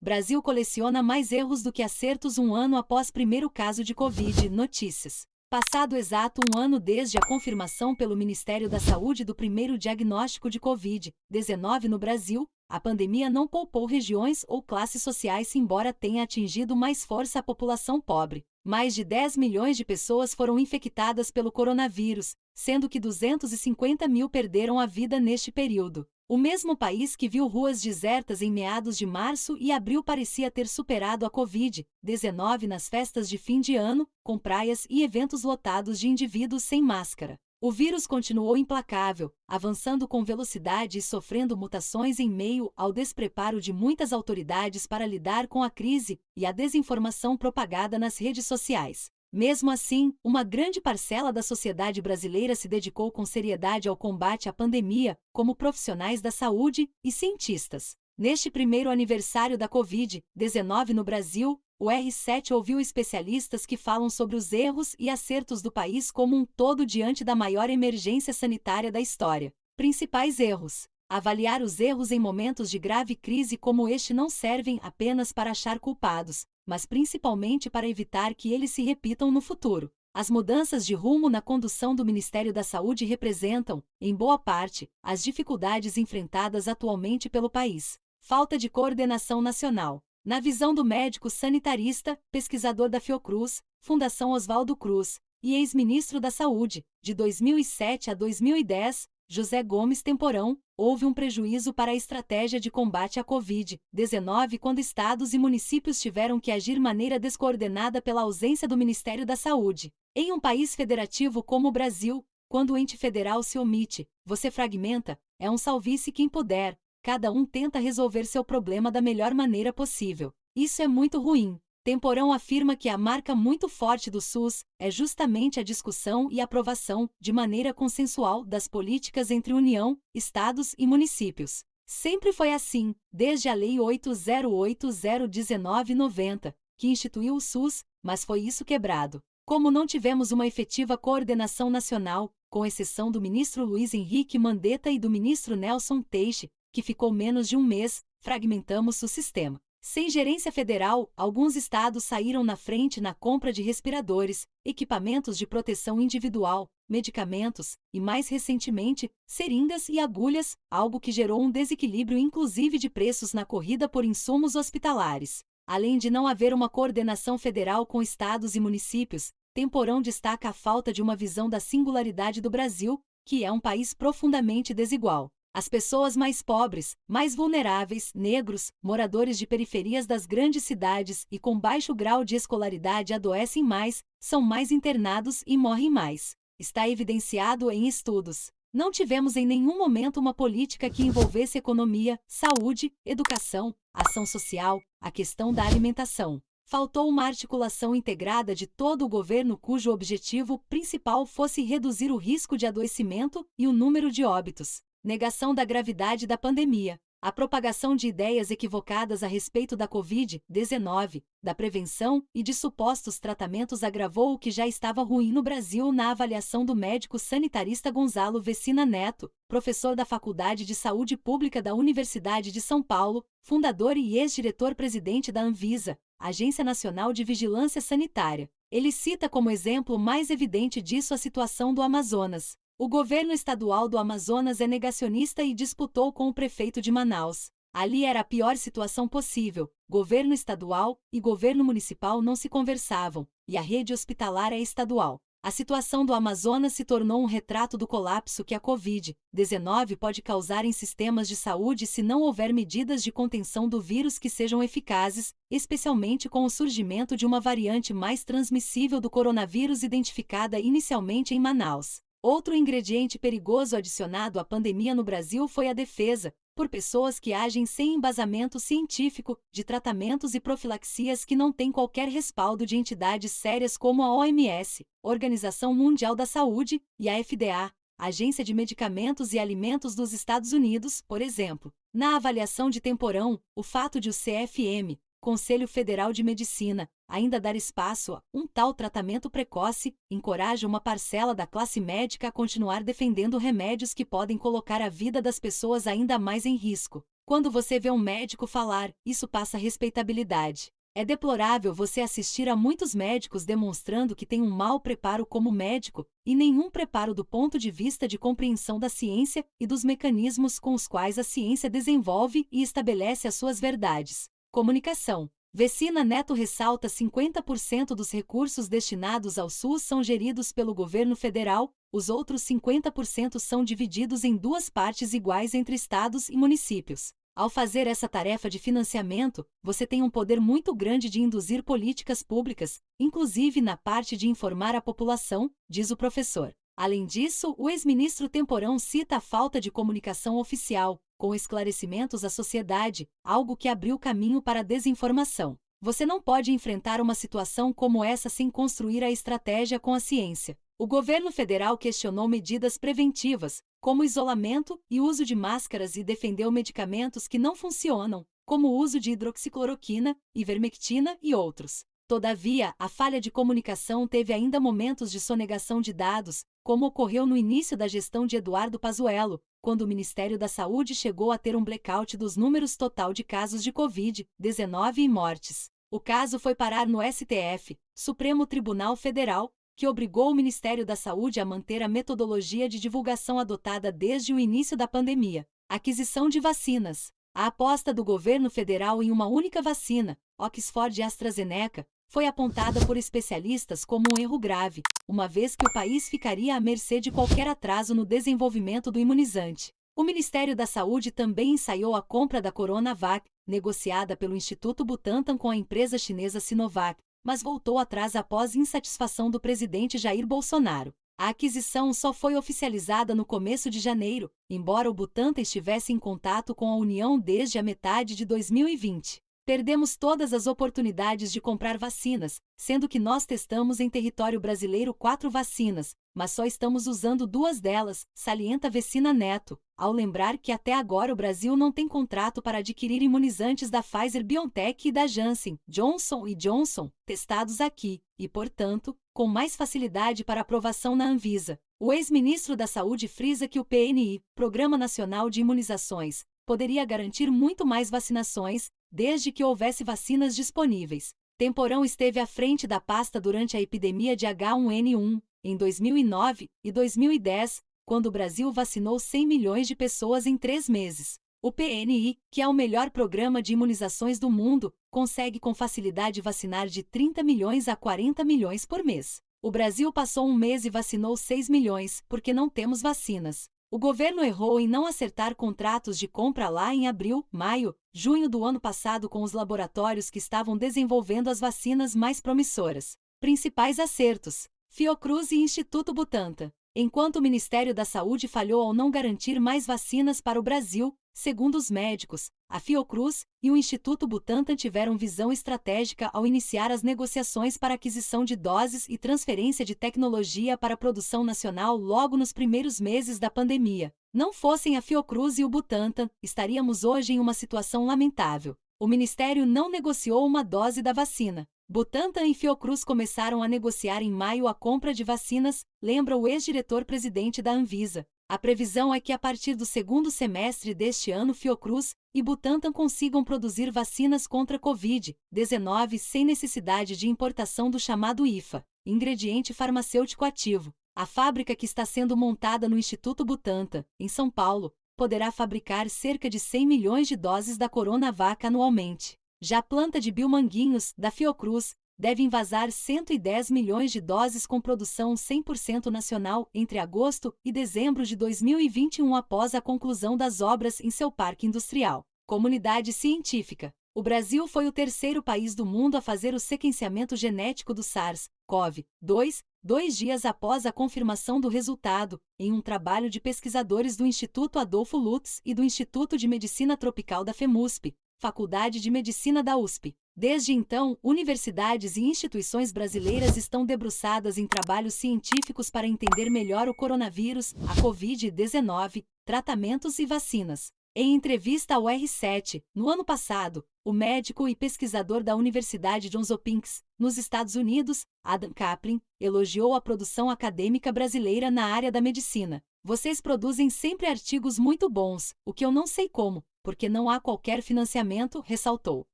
Brasil coleciona mais erros do que acertos um ano após primeiro caso de Covid. Notícias. Passado exato um ano desde a confirmação pelo Ministério da Saúde do primeiro diagnóstico de Covid-19 no Brasil, a pandemia não poupou regiões ou classes sociais, embora tenha atingido mais força a população pobre. Mais de 10 milhões de pessoas foram infectadas pelo coronavírus, sendo que 250 mil perderam a vida neste período. O mesmo país que viu ruas desertas em meados de março e abril parecia ter superado a Covid-19 nas festas de fim de ano, com praias e eventos lotados de indivíduos sem máscara. O vírus continuou implacável, avançando com velocidade e sofrendo mutações em meio ao despreparo de muitas autoridades para lidar com a crise e a desinformação propagada nas redes sociais. Mesmo assim, uma grande parcela da sociedade brasileira se dedicou com seriedade ao combate à pandemia, como profissionais da saúde e cientistas. Neste primeiro aniversário da Covid-19 no Brasil, o R7 ouviu especialistas que falam sobre os erros e acertos do país como um todo diante da maior emergência sanitária da história. Principais erros. Avaliar os erros em momentos de grave crise como este não servem apenas para achar culpados, mas principalmente para evitar que eles se repitam no futuro. As mudanças de rumo na condução do Ministério da Saúde representam, em boa parte, as dificuldades enfrentadas atualmente pelo país. Falta de coordenação nacional. Na visão do médico sanitarista, pesquisador da Fiocruz, Fundação Oswaldo Cruz, e ex-ministro da Saúde, de 2007 a 2010, José Gomes Temporão, houve um prejuízo para a estratégia de combate à Covid-19 quando estados e municípios tiveram que agir de maneira descoordenada pela ausência do Ministério da Saúde. Em um país federativo como o Brasil, quando o ente federal se omite, você fragmenta, é um salve-se quem puder, cada um tenta resolver seu problema da melhor maneira possível. Isso é muito ruim. Temporão afirma que a marca muito forte do SUS é justamente a discussão e aprovação, de maneira consensual, das políticas entre União, estados e municípios. Sempre foi assim, desde a Lei 80801990, que instituiu o SUS, mas foi isso quebrado. Como não tivemos uma efetiva coordenação nacional, com exceção do ministro Luiz Henrique Mandetta e do ministro Nelson Teixe, que ficou menos de um mês, fragmentamos o sistema. Sem gerência federal, alguns estados saíram na frente na compra de respiradores, equipamentos de proteção individual, medicamentos e, mais recentemente, seringas e agulhas, algo que gerou um desequilíbrio inclusive de preços na corrida por insumos hospitalares. Além de não haver uma coordenação federal com estados e municípios, Temporão destaca a falta de uma visão da singularidade do Brasil, que é um país profundamente desigual. As pessoas mais pobres, mais vulneráveis, negros, moradores de periferias das grandes cidades e com baixo grau de escolaridade adoecem mais, são mais internados e morrem mais. Está evidenciado em estudos. Não tivemos em nenhum momento uma política que envolvesse economia, saúde, educação, ação social, a questão da alimentação. Faltou uma articulação integrada de todo o governo cujo objetivo principal fosse reduzir o risco de adoecimento e o número de óbitos. Negação da gravidade da pandemia. A propagação de ideias equivocadas a respeito da Covid-19, da prevenção e de supostos tratamentos agravou o que já estava ruim no Brasil na avaliação do médico sanitarista Gonzalo Vecina Neto, professor da Faculdade de Saúde Pública da Universidade de São Paulo, fundador e ex-diretor-presidente da Anvisa, Agência Nacional de Vigilância Sanitária. Ele cita como exemplo mais evidente disso a situação do Amazonas. O governo estadual do Amazonas é negacionista e disputou com o prefeito de Manaus. Ali era a pior situação possível. Governo estadual e governo municipal não se conversavam, e a rede hospitalar é estadual. A situação do Amazonas se tornou um retrato do colapso que a Covid-19 pode causar em sistemas de saúde se não houver medidas de contenção do vírus que sejam eficazes, especialmente com o surgimento de uma variante mais transmissível do coronavírus identificada inicialmente em Manaus. Outro ingrediente perigoso adicionado à pandemia no Brasil foi a defesa, por pessoas que agem sem embasamento científico, de tratamentos e profilaxias que não têm qualquer respaldo de entidades sérias como a OMS, Organização Mundial da Saúde, e a FDA, Agência de Medicamentos e Alimentos dos Estados Unidos, por exemplo. Na avaliação de Temporão, o fato de o CFM, Conselho Federal de Medicina, ainda dar espaço a um tal tratamento precoce, encoraja uma parcela da classe médica a continuar defendendo remédios que podem colocar a vida das pessoas ainda mais em risco. Quando você vê um médico falar, isso passa respeitabilidade. É deplorável você assistir a muitos médicos demonstrando que têm um mau preparo como médico, e nenhum preparo do ponto de vista de compreensão da ciência e dos mecanismos com os quais a ciência desenvolve e estabelece as suas verdades. Comunicação. Vecina Neto ressalta: 50% dos recursos destinados ao SUS são geridos pelo governo federal, os outros 50% são divididos em duas partes iguais entre estados e municípios. Ao fazer essa tarefa de financiamento, você tem um poder muito grande de induzir políticas públicas, inclusive na parte de informar a população, diz o professor. Além disso, o ex-ministro Temporão cita a falta de comunicação oficial, com esclarecimentos à sociedade, algo que abriu caminho para a desinformação. Você não pode enfrentar uma situação como essa sem construir a estratégia com a ciência. O governo federal questionou medidas preventivas, como isolamento e uso de máscaras, e defendeu medicamentos que não funcionam, como o uso de hidroxicloroquina, ivermectina e outros. Todavia, a falha de comunicação teve ainda momentos de sonegação de dados, como ocorreu no início da gestão de Eduardo Pazuello, quando o Ministério da Saúde chegou a ter um blackout dos números total de casos de Covid-19 e mortes. O caso foi parar no STF, Supremo Tribunal Federal, que obrigou o Ministério da Saúde a manter a metodologia de divulgação adotada desde o início da pandemia. Aquisição de vacinas. A aposta do governo federal em uma única vacina, Oxford e AstraZeneca, foi apontada por especialistas como um erro grave, uma vez que o país ficaria à mercê de qualquer atraso no desenvolvimento do imunizante. O Ministério da Saúde também ensaiou a compra da Coronavac, negociada pelo Instituto Butantan com a empresa chinesa Sinovac, mas voltou atrás após insatisfação do presidente Jair Bolsonaro. A aquisição só foi oficializada no começo de janeiro, embora o Butantan estivesse em contato com a União desde a metade de 2020. Perdemos todas as oportunidades de comprar vacinas, sendo que nós testamos em território brasileiro 4 vacinas, mas só estamos usando 2 delas, salienta Vecina Neto, ao lembrar que até agora o Brasil não tem contrato para adquirir imunizantes da Pfizer-BioNTech e da Janssen, Johnson & Johnson, testados aqui, e, portanto, com mais facilidade para aprovação na Anvisa. O ex-ministro da Saúde frisa que o PNI, Programa Nacional de Imunizações, poderia garantir muito mais vacinações, desde que houvesse vacinas disponíveis. Temporão esteve à frente da pasta durante a epidemia de H1N1, em 2009 e 2010, quando o Brasil vacinou 100 milhões de pessoas em 3 meses. O PNI, que é o melhor programa de imunizações do mundo, consegue com facilidade vacinar de 30 milhões a 40 milhões por mês. O Brasil passou 1 mês e vacinou 6 milhões, porque não temos vacinas. O governo errou em não acertar contratos de compra lá em abril, maio, junho do ano passado com os laboratórios que estavam desenvolvendo as vacinas mais promissoras. Principais acertos: Fiocruz e Instituto Butantan. Enquanto o Ministério da Saúde falhou ao não garantir mais vacinas para o Brasil, segundo os médicos, a Fiocruz e o Instituto Butantan tiveram visão estratégica ao iniciar as negociações para aquisição de doses e transferência de tecnologia para a produção nacional logo nos primeiros meses da pandemia. Não fossem a Fiocruz e o Butantan, estaríamos hoje em uma situação lamentável. O Ministério não negociou uma dose da vacina. Butantan e Fiocruz começaram a negociar em maio a compra de vacinas, lembra o ex-diretor-presidente da Anvisa. A previsão é que a partir do segundo semestre deste ano Fiocruz e Butantan consigam produzir vacinas contra a Covid-19 sem necessidade de importação do chamado IFA, ingrediente farmacêutico ativo. A fábrica, que está sendo montada no Instituto Butantan, em São Paulo, poderá fabricar cerca de 100 milhões de doses da Coronavac anualmente. Já a planta de Biomanguinhos, da Fiocruz, deve envasar 110 milhões de doses com produção 100% nacional entre agosto e dezembro de 2021 após a conclusão das obras em seu parque industrial. Comunidade científica. O Brasil foi o terceiro país do mundo a fazer o sequenciamento genético do SARS-CoV-2, 2 dias após a confirmação do resultado, em um trabalho de pesquisadores do Instituto Adolfo Lutz e do Instituto de Medicina Tropical da FEMUSP, Faculdade de Medicina da USP. Desde então, universidades e instituições brasileiras estão debruçadas em trabalhos científicos para entender melhor o coronavírus, a Covid-19, tratamentos e vacinas. Em entrevista ao R7, no ano passado, o médico e pesquisador da Universidade Johns Hopkins, nos Estados Unidos, Adam Kaplan, elogiou a produção acadêmica brasileira na área da medicina. Vocês produzem sempre artigos muito bons, o que eu não sei como. porque não há qualquer financiamento, ressaltou.